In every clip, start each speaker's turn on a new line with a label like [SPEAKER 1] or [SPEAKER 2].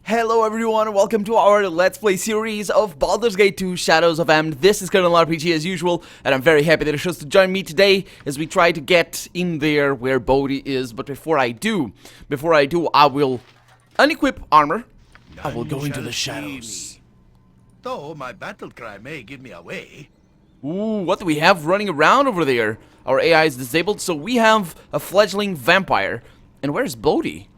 [SPEAKER 1] Hello everyone, welcome to our Let's Play series of Baldur's Gate 2 Shadows of Amn. This is Colonel RPG as usual, and I'm very happy that you chose to join me today as we try to get in there where Bodhi is. But before I do, I will unequip armor. I will go into the shadows.
[SPEAKER 2] Though my battle cry may give me away.
[SPEAKER 1] Ooh, what do we have running around over there? Our AI is disabled, so we have a fledgling vampire. And where's Bodhi?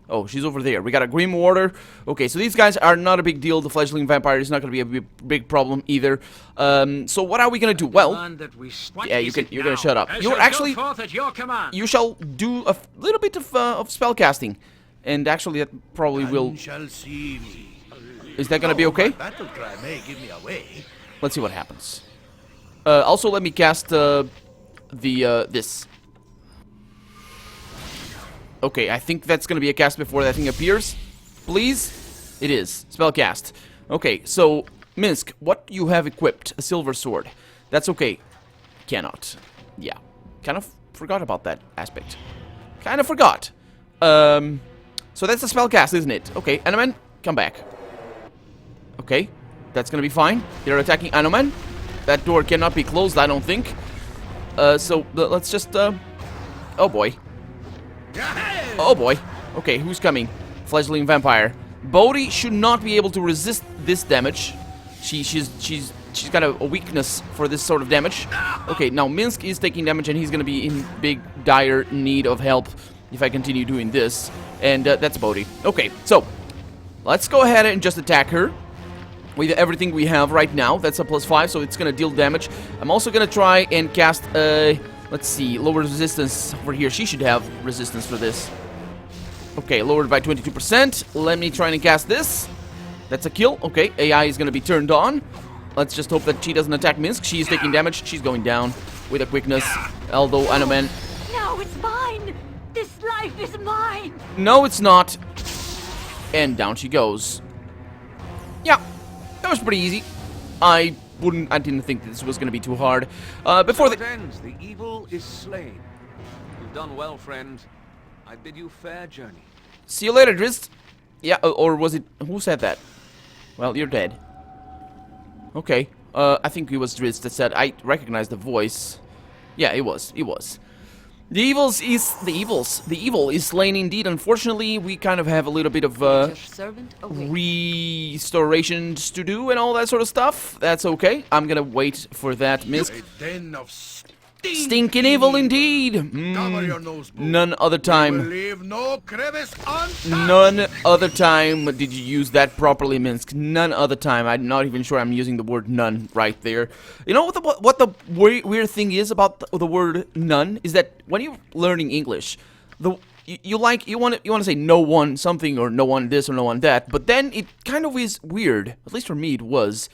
[SPEAKER 1] Oh, she's over there. We got a Grim Warder. Okay, so these guys are not a big deal. The fledgling vampire is not going to be a big problem either. So what are we going to do? Well, yeah, you're going to shut up. You're actually, you shall do a little bit of spell casting. And actually, that probably will... Is that going to be okay? Let's see what happens. Also, let me cast this. Okay, I think that's gonna be a cast before that thing appears. Please? It is. Spell cast. Okay, so, Minsk, what you have equipped? A silver sword. That's okay. Cannot. Yeah. Kind of forgot about that aspect. Kind of forgot. So that's a spell cast, isn't it? Okay, Anoman, come back. Okay, that's gonna be fine. They're attacking Anoman. That door cannot be closed, I don't think. So, let's just, oh boy. Oh boy. Okay, who's coming? Fledgling vampire. Bodhi should not be able to resist this damage. She's got a weakness for this sort of damage. Okay, now Minsk is taking damage and he's gonna be in big, dire need of help if I continue doing this. And that's Bodhi. Okay, so let's go ahead and just attack her with everything we have right now. That's a +5, so it's gonna deal damage. I'm also gonna try and cast let's see, lower resistance over here. She should have resistance for this. Okay, lowered by 22%. Let me try and cast this. That's a kill. Okay, AI is going to be turned on. Let's just hope that she doesn't attack Minsk. She is taking damage. She's going down with a quickness. Although, Anoman...
[SPEAKER 3] No, it's mine! This life is mine!
[SPEAKER 1] No, it's not. And down she goes. Yeah, that was pretty easy. I didn't think this was going to be too hard. Before the...
[SPEAKER 4] ends, the evil is slain. You've done well, friend. I bid you fair journey.
[SPEAKER 1] See you later, Drizzt. Yeah, or was it... Who said that? Well, you're dead. Okay. I think it was Drizzt that said... I recognize the voice. Yeah, it was. It was. The evil is slain indeed. Unfortunately, we kind of have a little bit of restorations to do and all that sort of stuff. That's okay. I'm gonna wait for that, Minsk. Stinking evil indeed. None other time. None other time did you use that properly, Minsk. None other time. I'm not even sure I'm using the word none right there. You know what the weird thing is about the word none is that when you're learning English, you want to say no one something or no one this or no one that, but then it kind of is weird. At least for me, it was.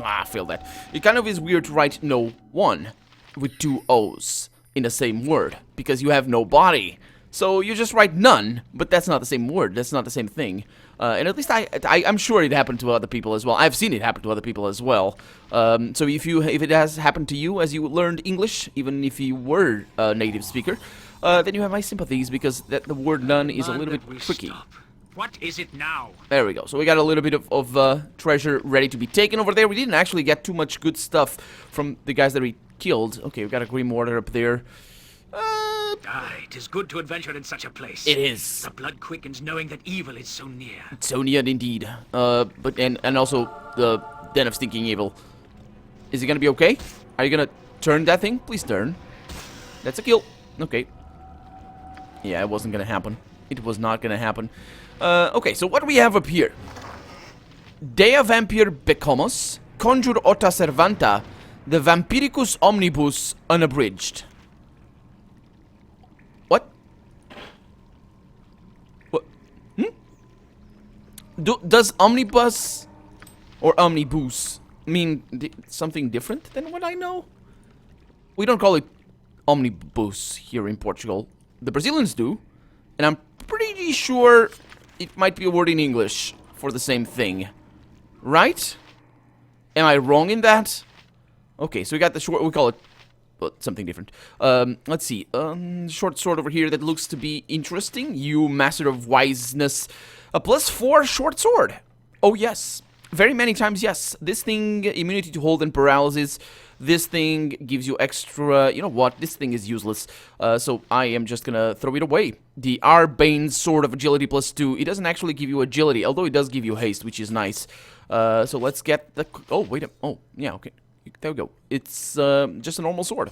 [SPEAKER 1] I feel that it kind of is weird to write no one with 2 O's in the same word, because you have no body. So you just write none, but that's not the same word, that's not the same thing. And at least I'm sure it happened to other people as well. I've seen it happen to other people as well. So if it has happened to you as you learned English, even if you were a native speaker, then you have my sympathies, because the word none is a little bit tricky.
[SPEAKER 5] What is it now?
[SPEAKER 1] There we go. So we got a little bit of treasure ready to be taken over there. We didn't actually get too much good stuff from the guys that we killed. Okay, we got a Grim Warder up there.
[SPEAKER 5] It is good to adventure in such a place.
[SPEAKER 1] It is.
[SPEAKER 5] The blood quickens knowing that evil is so near.
[SPEAKER 1] So near indeed. But also the Den of Stinking Evil. Is it gonna be okay? Are you gonna turn that thing? Please turn. That's a kill. Okay. Yeah, it wasn't gonna happen. It was not gonna happen. Okay, so what do we have up here? Dea Vampir Becomos, Conjure Ota Servanta, the Vampiricus Omnibus Unabridged. What? What? Does omnibus or omnibus mean something different than what I know? We don't call it omnibus here in Portugal. The Brazilians do, and I'm pretty sure it might be a word in English for the same thing. Right? Am I wrong in that? Okay, so we got the short, we call it but something different. Let's see. Short sword over here that looks to be interesting. You, Master of Wiseness. A +4 short sword. Oh, yes. Very many times, yes. This thing, immunity to hold and paralysis. This thing gives you extra... You know what? This thing is useless. So I am just gonna throw it away. The Arbane Sword of Agility +2. It doesn't actually give you agility, although it does give you haste, which is nice. So let's get the... Oh, wait a... Oh, yeah, okay. There we go. It's just a normal sword.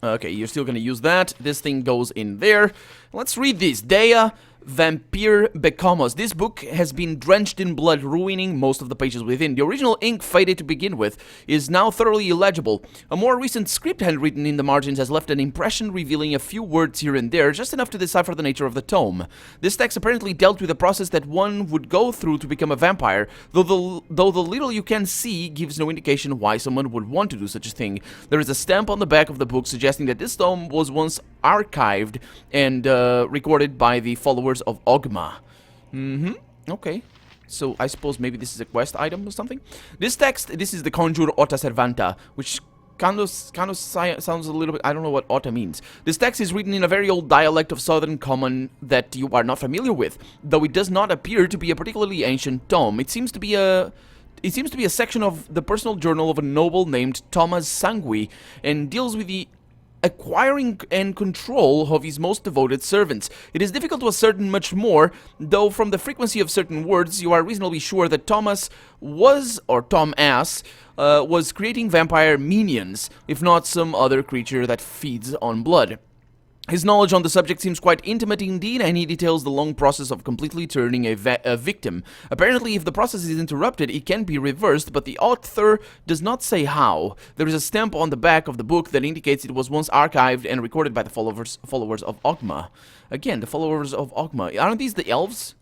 [SPEAKER 1] Okay, you're still gonna use that. This thing goes in there. Let's read this. Dea Vampire Becomos. This book has been drenched in blood, ruining most of the pages within. The original ink, faded to begin with, is now thoroughly illegible. A more recent script handwritten in the margins has left an impression, revealing a few words here and there, just enough to decipher the nature of the tome. This text apparently dealt with a process that one would go through to become a vampire, though the little you can see gives no indication why someone would want to do such a thing. There is a stamp on the back of the book suggesting that this tome was once archived and recorded by the followers of Ogma. Okay. So I suppose maybe this is a quest item or something. This text, this is the Conjure Ota Servanta, which kind of sounds a little bit... I don't know what Ota means. This text is written in a very old dialect of Southern Common that you are not familiar with, though it does not appear to be a particularly ancient tome. It seems to be a section of the personal journal of a noble named Thomas Sangui, and deals with the acquiring and control of his most devoted servants. It is difficult to ascertain much more, though from the frequency of certain words you are reasonably sure that Thomas was, or Tom Ass, was creating vampire minions, if not some other creature that feeds on blood. His knowledge on the subject seems quite intimate indeed, and he details the long process of completely turning a victim. Apparently, if the process is interrupted, it can be reversed, but the author does not say how. There is a stamp on the back of the book that indicates it was once archived and recorded by the followers of Ogma. Again, the followers of Ogma. Aren't these the elves?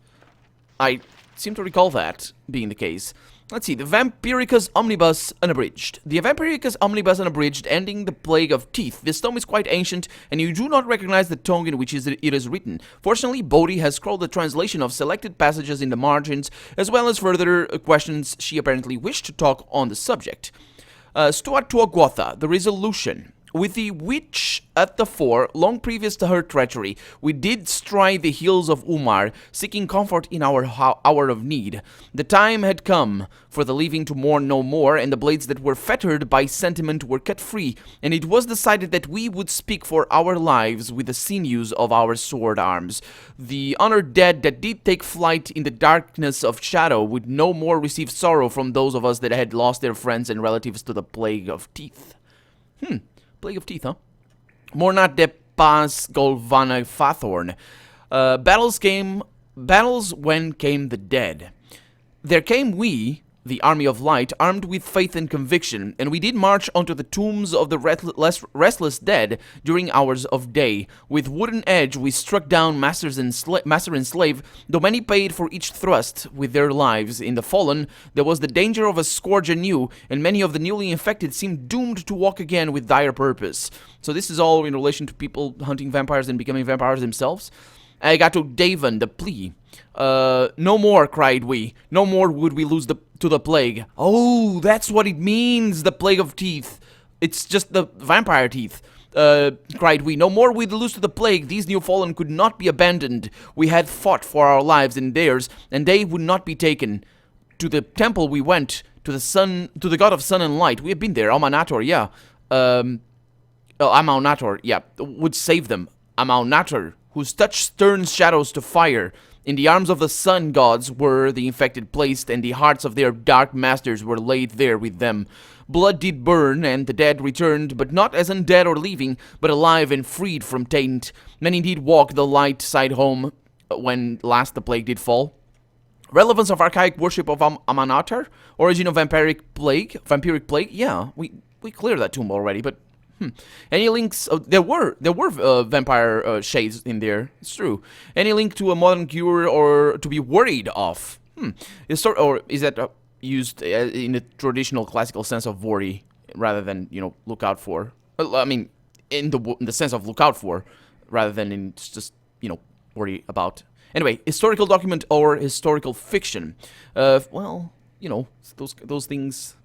[SPEAKER 1] I seem to recall that being the case. Let's see, the Vampiricus Omnibus Unabridged. The Vampiricus Omnibus Unabridged, ending the Plague of Teeth. This tome is quite ancient, and you do not recognize the tongue in which it is written. Fortunately, Bodhi has scrolled the translation of selected passages in the margins, as well as further questions she apparently wished to talk on the subject. Stuart Tuagwatha, the Resolution. With the witch at the fore, long previous to her treachery, we did stride the heels of Umar, seeking comfort in our hour of need. The time had come for the leaving to mourn no more, and the blades that were fettered by sentiment were cut free, and it was decided that we would speak for our lives with the sinews of our sword arms. The honored dead that did take flight in the darkness of shadow would no more receive sorrow from those of us that had lost their friends and relatives to the plague of teeth. Plague of Teeth, huh? Mornat de Paz Golvana Fathorn. Battles when came the dead. There came we, the army of light, armed with faith and conviction, and we did march onto the tombs of the restless dead during hours of day. With wooden edge we struck down master and slave, though many paid for each thrust with their lives. In the fallen, there was the danger of a scourge anew, and many of the newly infected seemed doomed to walk again with dire purpose. So this is all in relation to people hunting vampires and becoming vampires themselves. Agato Davon, the plea. No more, cried we. No more would we lose to the plague. Oh, that's what it means, the plague of teeth. It's just the vampire teeth. Cried we. No more we'd lose to the plague. These new fallen could not be abandoned. We had fought for our lives and theirs, and they would not be taken. To the temple we went, to the god of sun and light. We have been there. Amaunator, yeah. Amaunator, yeah. Would save them. Amaunator, whose touch turns shadows to fire. In the arms of the sun gods were the infected placed, and the hearts of their dark masters were laid there with them. Blood did burn, and the dead returned, but not as undead or leaving, but alive and freed from taint. Many did walk the light side home when last the plague did fall. Relevance of archaic worship of Amaunator? Origin of vampiric plague? Yeah, we cleared that tomb already, but any links? There were vampire shades in there. It's true. Any link to a modern cure or to be worried of? Or is that used in the traditional classical sense of worry rather than look out for? I mean, in the sense of look out for, rather than in just worry about. Anyway, historical document or historical fiction. Well, those things.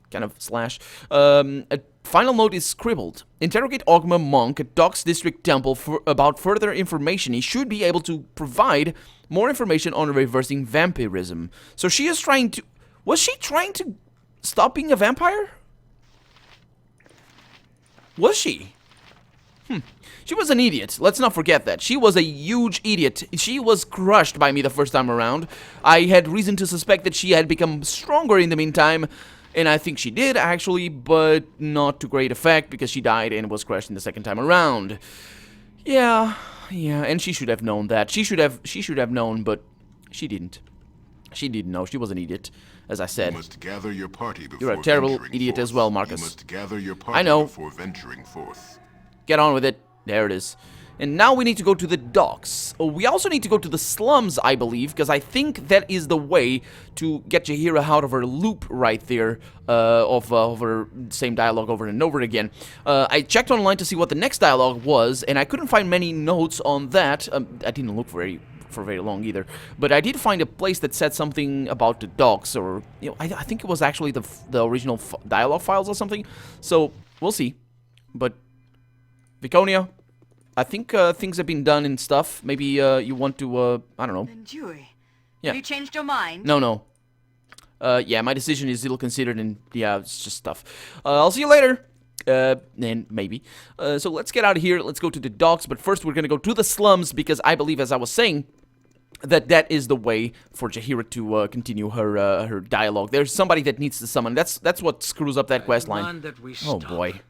[SPEAKER 1] Kind of slash. A Final note is scribbled. Interrogate Ogma monk at Docks District Temple for about further information. He should be able to provide more information on reversing vampirism. So she is trying to... Was she trying to stop being a vampire? Was she? She was an idiot. Let's not forget that. She was a huge idiot. She was crushed by me the first time around. I had reason to suspect that she had become stronger in the meantime. And I think she did, actually, but not to great effect, because she died and was crushed in the second time around. Yeah, and she should have known that. She should have known, but she didn't. She didn't know. She was an idiot, as I said.
[SPEAKER 6] You must gather your party before
[SPEAKER 1] You're a terrible
[SPEAKER 6] venturing
[SPEAKER 1] idiot
[SPEAKER 6] forth.
[SPEAKER 1] as well, Markos.
[SPEAKER 6] You must gather your party
[SPEAKER 1] I know.
[SPEAKER 6] before venturing forth.
[SPEAKER 1] Get on with it. There it is. And now we need to go to the docks. Oh, we also need to go to the slums, I believe, because I think that is the way to get Jaheira out of her loop right there of her same dialogue over and over again. I checked online to see what the next dialogue was, and I couldn't find many notes on that. I didn't look for very long either, but I did find a place that said something about the docks, or I think it was actually the original dialogue files or something. So we'll see. But Viconia, I think things have been done and stuff. Maybe you want to, I don't know.
[SPEAKER 3] Jury.
[SPEAKER 1] Yeah.
[SPEAKER 3] Have you changed your mind?
[SPEAKER 1] No. Yeah, my decision is ill considered, and yeah, it's just stuff. I'll see you later. And maybe. So let's get out of here. Let's go to the docks. But first, we're gonna go to the slums because I believe, as I was saying, that is the way for Jaheira to continue her dialogue. There's somebody that needs to summon. That's what screws up that quest line. Oh boy.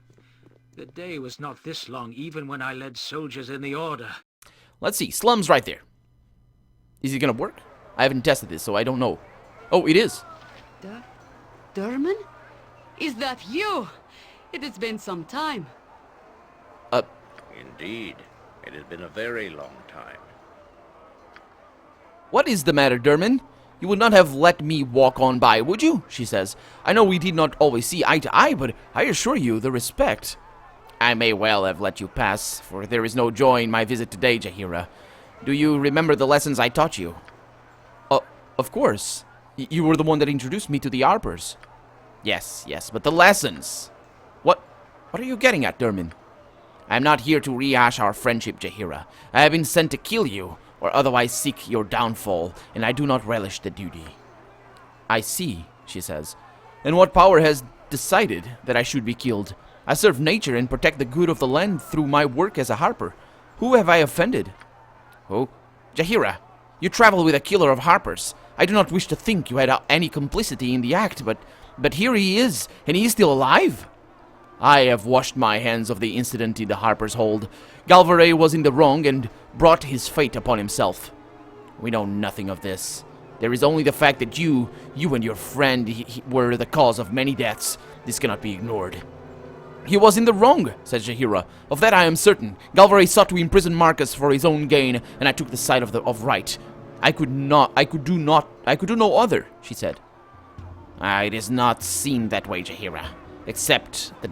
[SPEAKER 5] The day was not this long, even when I led soldiers in the order.
[SPEAKER 1] Let's see. Slums right there. Is it gonna work? I haven't tested this, so I don't know. Oh, it is.
[SPEAKER 3] Durman? Is that you? It has been some time.
[SPEAKER 7] Indeed. It has been a very long time.
[SPEAKER 1] What is the matter, Durman? You would not have let me walk on by, would you? She says. I know we did not always see eye to eye, but I assure you the respect. I may well have let you pass, for there is no joy in my visit today, Jaheira. Do you remember the lessons I taught you? Of course. You were the one that introduced me to the Harpers. Yes, but the lessons. What are you getting at, Durman? I am not here to rehash our friendship, Jaheira. I have been sent to kill you, or otherwise seek your downfall, and I do not relish the duty. I see, she says. And what power has decided that I should be killed? I serve nature and protect the good of the land through my work as a harper. Who have I offended? Oh, Jaheira, you travel with a killer of harpers. I do not wish to think you had any complicity in the act, but here he is, and he is still alive. I have washed my hands of the incident in the Harper's Hold. Galvaray was in the wrong and brought his fate upon himself. We know nothing of this. There is only the fact that you and your friend were the cause of many deaths. This cannot be ignored. He was in the wrong, said Jaheira. Of that I am certain. Galvaray sought to imprison Markos for his own gain, and I took the side of right. I could do no other, she said. It is not seen that way, Jaheira. Exact the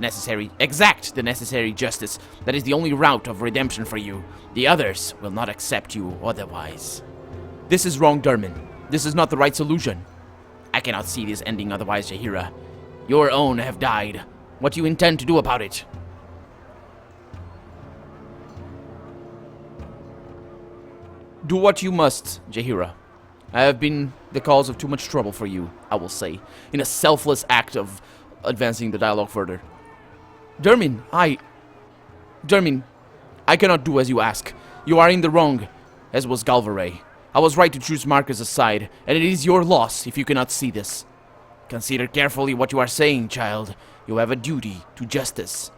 [SPEAKER 1] necessary justice. That is the only route of redemption for you. The others will not accept you otherwise. This is wrong, Durman. This is not the right solution. I cannot see this ending otherwise, Jaheira. Your own have died. What do you intend to do about it? Do what you must, Jaheira. I have been the cause of too much trouble for you, I will say, in a selfless act of advancing the dialogue further. Durman, I cannot do as you ask. You are in the wrong, as was Galvaray. I was right to choose Markos' side, and it is your loss if you cannot see this. Consider carefully what you are saying, child. You have a duty to justice.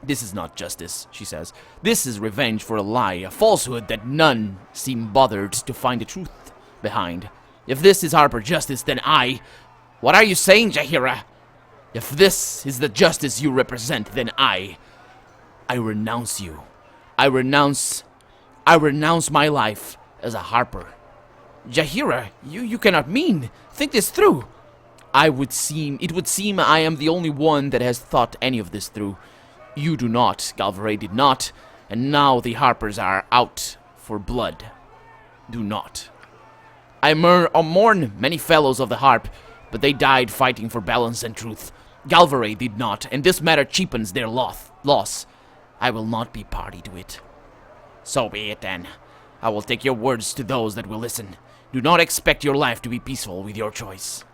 [SPEAKER 1] This is not justice, she says. This is revenge for a lie, a falsehood that none seem bothered to find the truth behind. If this is Harper justice, then What are you saying, Jaheira? If this is the justice you represent, then I renounce you. I renounce my life as a Harper. Jaheira, you cannot mean. Think this through. It would seem I am the only one that has thought any of this through. You do not, Galvaray did not, and now the Harpers are out for blood. Do not. I mourn many fellows of the Harp, but they died fighting for balance and truth. Galvaray did not, and this matter cheapens their loss. I will not be party to it. So be it then. I will take your words to those that will listen. Do not expect your life to be peaceful with your choice.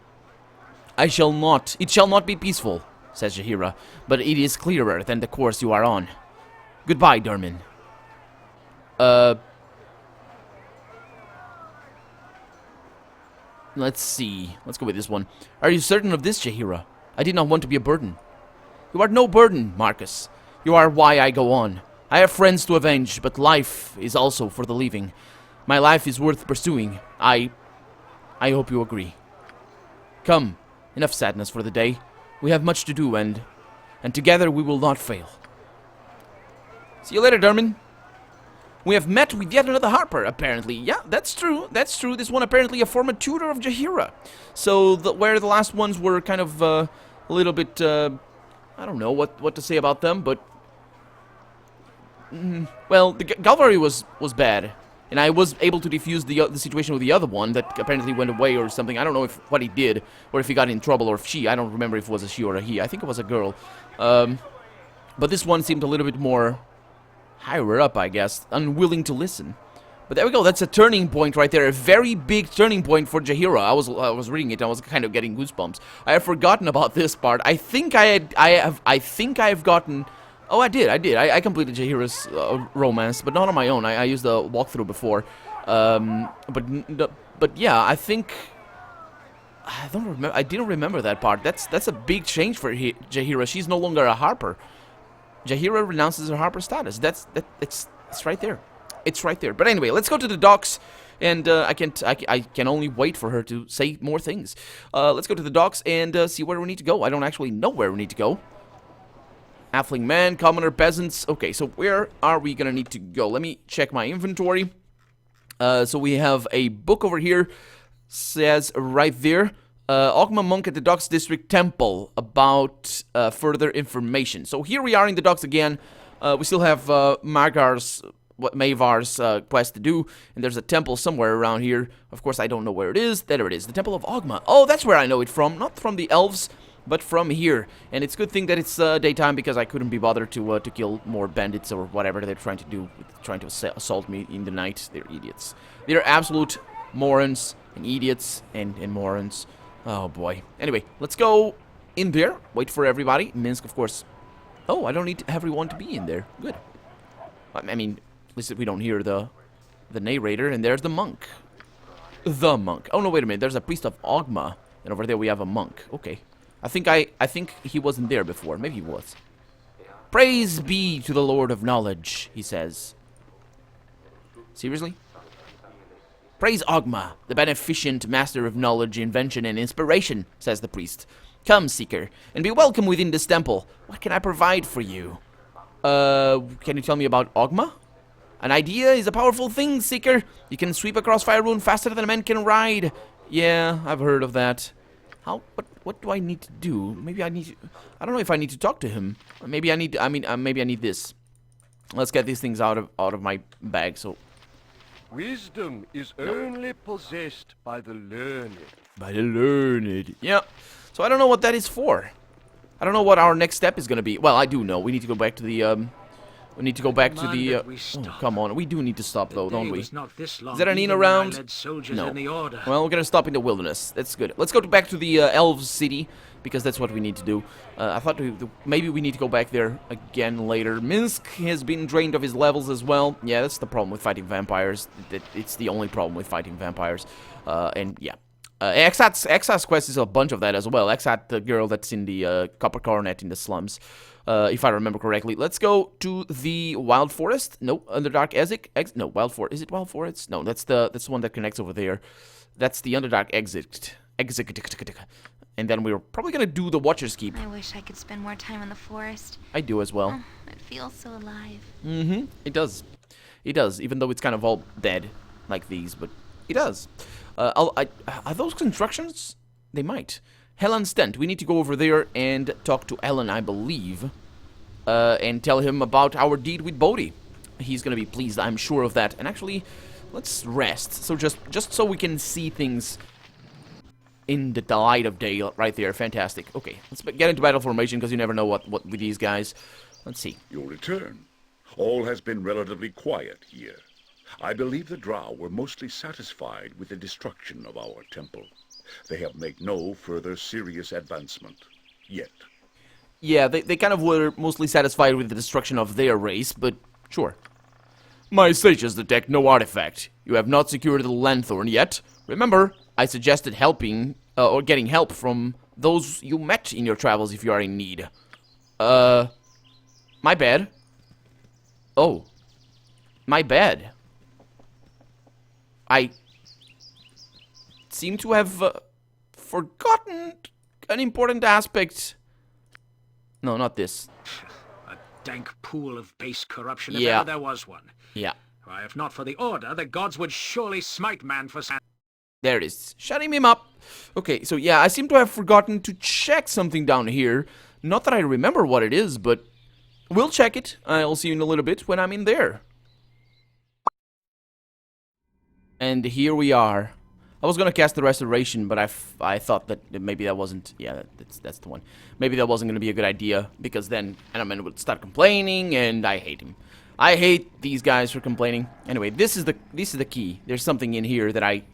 [SPEAKER 1] I shall not. It shall not be peaceful, says Jaheira, but it is clearer than the course you are on. Goodbye, Derman. Let's see. Let's go with this one. Are you certain of this, Jaheira? I did not want to be a burden. You are no burden, Markos. You are why I go on. I have friends to avenge, but life is also for the living. My life is worth pursuing. I hope you agree. Come, enough sadness for the day. We have much to do, and together we will not fail. See you later, Derman. We have met with yet another Harper, apparently. Yeah, that's true. That's true. This one apparently a former tutor of Jaheira. So, where the last ones were kind of a little bit, I don't know what to say about them, but... well, the Galvary was bad. And I was able to defuse the situation with the other one that apparently went away or something. I don't know what he did, or if he got in trouble, or if she. I don't remember if it was a she or a he. I think it was a girl. But this one seemed a little bit more... higher up, I guess, unwilling to listen. But there we go. That's a turning point right there. A very big turning point for Jaheira. I was reading it. I was kind of getting goosebumps. I have forgotten about this part. I think I think I've gotten. Oh, I did. I completed Jaheira's romance, but not on my own. I used the walkthrough before. But yeah, I think. I don't remember. I didn't remember that part. That's a big change for Jaheira. She's no longer a Harper. Jaheira renounces her Harper status. It's right there. It's right there. But anyway, let's go to the docks, and I can only wait for her to say more things. Let's go to the docks and see where we need to go. I don't actually know where we need to go. Halfling man, commoner, peasants. Okay, so where are we gonna need to go? Let me check my inventory. So we have a book over here. Says right there. Ogma Monk at the Docks District Temple about further information. So here we are in the docks again. We still have Mavar's quest to do, and there's a temple somewhere around here. Of course, I don't know where it is. There it is, the Temple of Ogma. Oh, that's where I know it from. Not from the elves, but from here. And it's a good thing that it's daytime, because I couldn't be bothered to kill more bandits or whatever they're trying to do, trying to assault me in the night. They're idiots. They're absolute morons and idiots and morons. Oh boy. Anyway, let's go in there. Wait for everybody. Minsk, of course. Oh, I don't need everyone to be in there. Good. I mean, at least we don't hear the narrator. And there's the monk. The monk. Oh no, wait a minute. There's a priest of Ogma, and over there we have a monk. Okay. I think he wasn't there before. Maybe he was. Praise be to the Lord of Knowledge, he says. Seriously? Praise Ogma, the beneficent master of knowledge, invention, and inspiration, says the priest. Come, seeker, and be welcome within this temple. What can I provide for you? Can you tell me about Ogma? An idea is a powerful thing, seeker. You can sweep across Fire Rune faster than a man can ride. Yeah, I've heard of that. What do I need to do? Maybe I need to... I don't know if I need to talk to him. Maybe I need... maybe I need this. Let's get these things out of my bag, so...
[SPEAKER 2] Wisdom is only possessed by the learned.
[SPEAKER 1] By the learned. Yeah. So I don't know what that is for. I don't know what our next step is going to be. Well, I do know. We need to go back to the... we need to go back to the... oh, come on. We do need to stop, though, don't we? Is there an inn around? No. Well, we're going to stop in the wilderness. That's good. Let's go back to the elves city, because that's what we need to do. I thought maybe we need to go back there again later. Minsk has been drained of his levels as well. Yeah, that's the problem with fighting vampires. It's the only problem with fighting vampires. And yeah. Exat's quest is a bunch of that as well. Exat, the girl that's in the copper coronet in the slums. If I remember correctly. Let's go to the Wild Forest. No, Underdark Exit. No, Wild Forest. Is it Wild Forest? No, that's the one that connects over there. That's the Underdark Exit. And then we're probably gonna do the Watcher's Keep.
[SPEAKER 8] I wish I could spend more time in the forest.
[SPEAKER 1] I do as well.
[SPEAKER 8] Oh, it feels so alive.
[SPEAKER 1] Mm-hmm. It does. It does. Even though it's kind of all dead, like these, but it does. Are those constructions? They might. Helen Stent. We need to go over there and talk to Ellen, I believe, and tell him about our deed with Bodhi. He's gonna be pleased, I'm sure of that. And actually, let's rest. So just so we can see things in the light of day right there. Fantastic. Okay, let's get into battle formation because you never know what with these guys. Let's see.
[SPEAKER 9] Your return. All has been relatively quiet here. I believe the Drow were mostly satisfied with the destruction of our temple. They have made no further serious advancement. Yet.
[SPEAKER 1] Yeah, they kind of were mostly satisfied with the destruction of their race, but sure. My sages detect no artifact. You have not secured the lanthorn yet. Remember, I suggested helping, or getting help from those you met in your travels if you are in need. My bad. Oh. My bad. I seem to have forgotten an important aspect. No, not this.
[SPEAKER 5] A dank pool of base corruption,
[SPEAKER 1] Yeah.
[SPEAKER 5] if ever there was one.
[SPEAKER 1] Yeah.
[SPEAKER 5] If not for the order, the gods would surely smite man for...
[SPEAKER 1] There it is. Shutting him up. Okay, so yeah, I seem to have forgotten to check something down here. Not that I remember what it is, but we'll check it. I'll see you in a little bit when I'm in there. And here we are. I was gonna cast the Restoration, but I thought that maybe that wasn't... Yeah, that's the one. Maybe that wasn't gonna be a good idea, because then Enderman would start complaining, and I hate him. I hate these guys for complaining. Anyway, this is the key. There's something in here that I...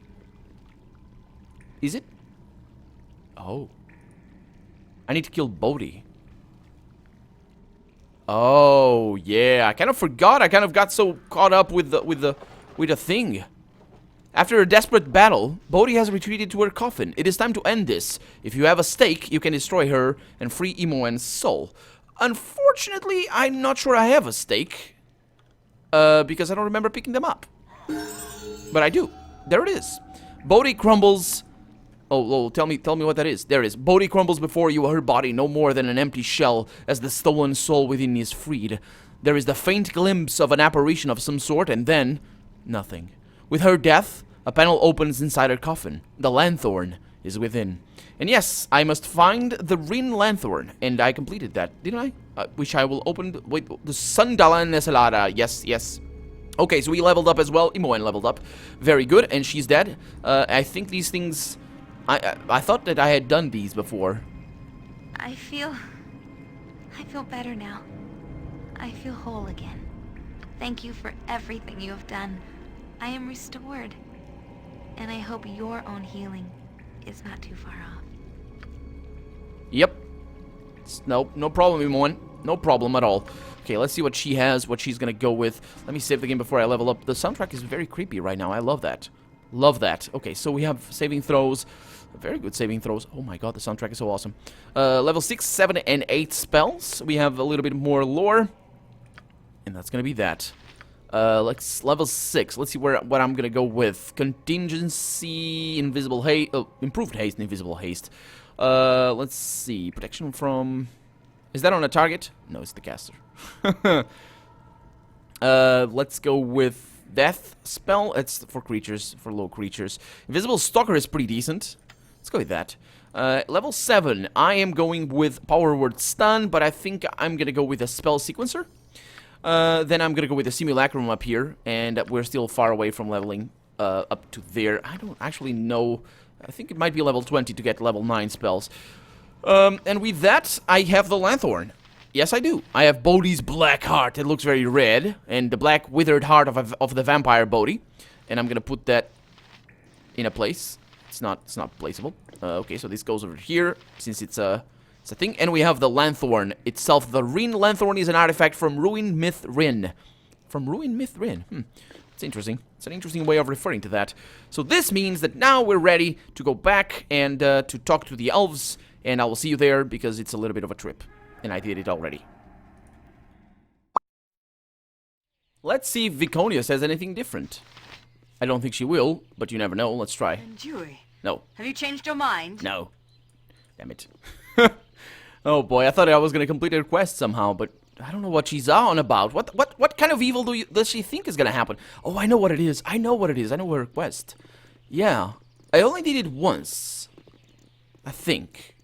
[SPEAKER 1] Is it? Oh. I need to kill Bodhi. Oh, yeah. I kind of forgot. I kind of got so caught up with the thing. After a desperate battle, Bodhi has retreated to her coffin. It is time to end this. If you have a stake, you can destroy her and free Imoen's soul. Unfortunately, I'm not sure I have a stake. Because I don't remember picking them up. But I do. There it is. Bodhi crumbles... Oh, tell me what that is. There it is. Bodhi crumbles before you, her body no more than an empty shell, as the stolen soul within is freed. There is the faint glimpse of an apparition of some sort, and then... nothing. With her death, a panel opens inside her coffin. The lanthorn is within. And yes, I must find the Rin lanthorn, and I completed that, didn't I? Which I will open... Wait, the Sundalan Nesalara. Yes. Okay, so we leveled up as well. Imoen leveled up. Very good, and she's dead. I think these things... I thought that I had done these before.
[SPEAKER 8] I feel better now. I feel whole again. Thank you for everything you have done. I am restored. And I hope your own healing is not too far off.
[SPEAKER 1] Yep. No problem, Imoen. No problem at all. Okay, let's see what she has, what she's gonna go with. Let me save the game before I level up. The soundtrack is very creepy right now. I love that. Love that. Okay, so we have saving throws. Very good saving throws. Oh my god, the soundtrack is so awesome. Level 6, 7, and 8 spells. We have a little bit more lore. And that's gonna be that. Level 6. Let's see what I'm gonna go with. Contingency, invisible haste. Oh, improved haste and invisible haste. Let's see. Protection from... Is that on a target? No, it's the caster. Let's go with death spell. It's for creatures, for low creatures. Invisible stalker is pretty decent. Let's go with that. Level 7. I am going with power word stun, but I think I'm gonna go with a spell sequencer. Then I'm gonna go with a simulacrum up here, and we're still far away from leveling up to there. I don't actually know. I think it might be level 20 to get level 9 spells. And with that, I have the lanthorn. Yes, I do. I have Bodhi's black heart. It looks very red, and the black withered heart of the vampire Bodhi. And I'm gonna put that in a place. It's not placeable. Okay, so this goes over here since it's a thing. And we have the lanthorn itself. The Rin lanthorn is an artifact from Ruined Myth Rin. From Ruined Myth Rin. It's interesting. It's an interesting way of referring to that. So this means that now we're ready to go back and to talk to the elves. And I will see you there because it's a little bit of a trip. And I did it already. Let's see if Viconia says anything different. I don't think she will, but you never know. Let's try.
[SPEAKER 3] Dewey,
[SPEAKER 1] No.
[SPEAKER 3] have you changed your mind?
[SPEAKER 1] No. Damn it. Oh boy, I thought I was gonna complete her quest somehow, but I don't know what she's on about. What kind of evil does she think is gonna happen? Oh, I know what it is. I know her quest. Yeah. I only did it once. I think.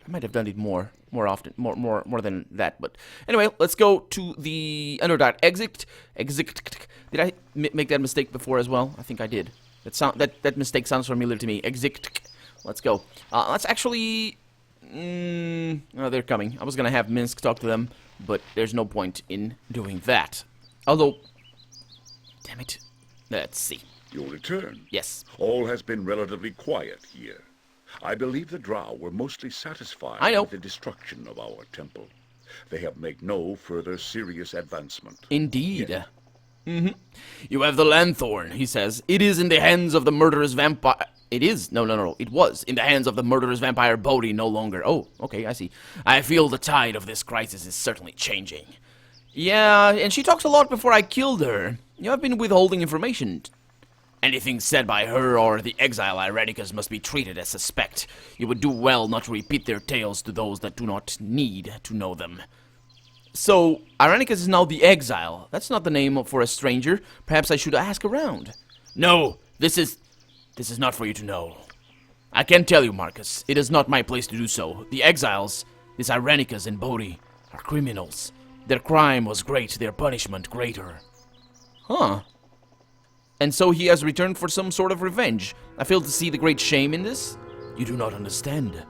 [SPEAKER 1] I might have done it more often, more than that. But anyway, let's go to the Underdark exit. Did I make that mistake before as well? I think I did. That mistake sounds familiar to me. Exit. let's go. Let's actually... oh, they're coming. I was gonna have Minsk talk to them, but there's no point in doing that. Although... Damn it. Let's see.
[SPEAKER 9] Your return.
[SPEAKER 1] Yes.
[SPEAKER 9] All has been relatively quiet here. I believe the Drow were mostly satisfied
[SPEAKER 1] I know.
[SPEAKER 9] with the destruction of our temple. They have made no further serious advancement.
[SPEAKER 1] Indeed. You have the lanthorn, he says. It is in the hands of the murderous vampire... It is? No. It was in the hands of the murderous vampire Bodhi, no longer. Oh, okay, I see. I feel the tide of this crisis is certainly changing. Yeah, and she talks a lot before I killed her. You have been withholding information. Anything said by her or the exile Irenicus must be treated as suspect. You would do well not to repeat their tales to those that do not need to know them. So, Irenicus is now the exile. That's not the name for a stranger. Perhaps I should ask around. No, this is not for you to know. I can tell you, Markos, it is not my place to do so. The exiles, this Irenicus and Bodhi, are criminals. Their crime was great, their punishment greater. Huh. And so he has returned for some sort of revenge. I fail to see the great shame in this. You do not understand,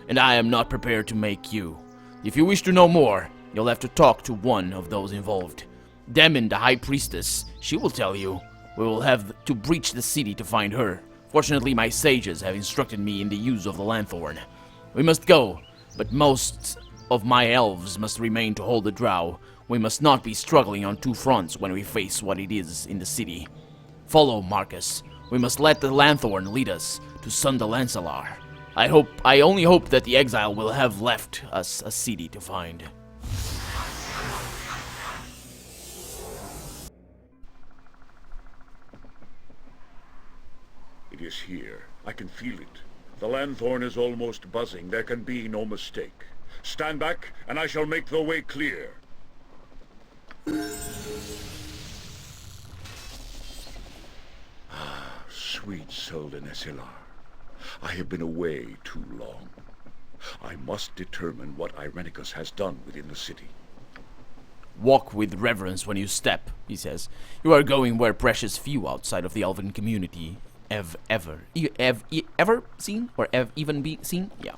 [SPEAKER 1] and I am not prepared to make you. If you wish to know more, you'll have to talk to one of those involved. Demon, the High Priestess, she will tell you. We will have to breach the city to find her. Fortunately, my sages have instructed me in the use of the lanthorn. We must go, but most of my elves must remain to hold the Drow. We must not be struggling on two fronts when we face what it is in the city. Follow, Markos. We must let the lanthorn lead us to Sunda Lancelar. I only hope that the exile will have left us a city to find.
[SPEAKER 9] It is here. I can feel it. The lanthorn is almost buzzing. There can be no mistake. Stand back, and I shall make the way clear. Ah, sweet Soldan Esilar. I have been away too long. I must determine what Irenicus has done within the city.
[SPEAKER 1] Walk with reverence when you step, he says. You are going where precious few outside of the elven community have ever seen? Or have even been seen? Yeah.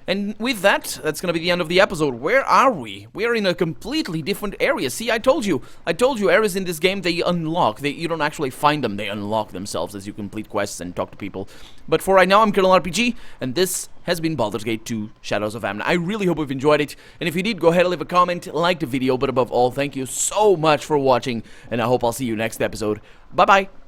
[SPEAKER 1] And with that, that's gonna be the end of the episode. Where are we? We are in a completely different area. See, I told you areas in this game, they unlock. You don't actually find them, they unlock themselves as you complete quests and talk to people. But for right now, I'm Colonel RPG, and this has been Baldur's Gate 2 Shadows of Amn. I really hope you've enjoyed it, and if you did, go ahead and leave a comment, like the video, but above all, thank you so much for watching, and I hope I'll see you next episode. Bye-bye!